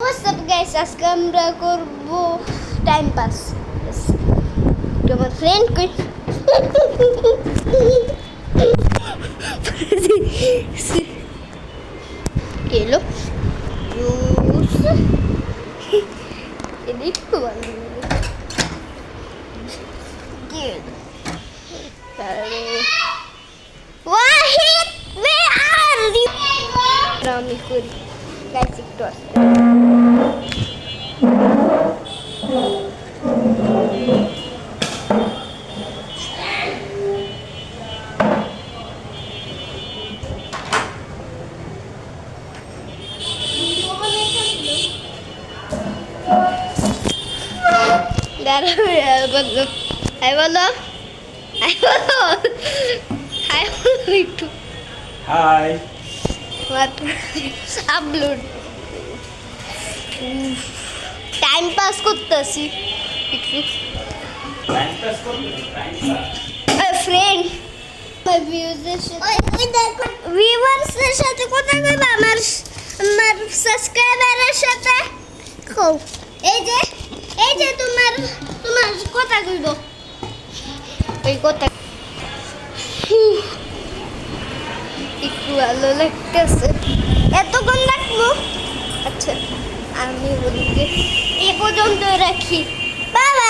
WhatsApp guys, আজকে আমরা করব টাইম পাস। আমার ফ্রেন্ড কই এলো জুস একটু ভালো ওয়াহিদ where are you? আমি করি গাইস একটু আসতে I বলো একটু হাই আপলোড টাইম পাস করতেছি একটু টাইম পাস করতে টাইম পাস ফ্রেন্ড ভিউয়ার্সের সাথে কথা কইবা আমার সাবস্ক্রাইবারের সাথে কও এই যে তোমার কথা কইব এই কথা একটু ভালো লাগতেছে এতক্ষণ লাগবো আচ্ছা আমি বলি এ পর্যন্ত রাখি বাবা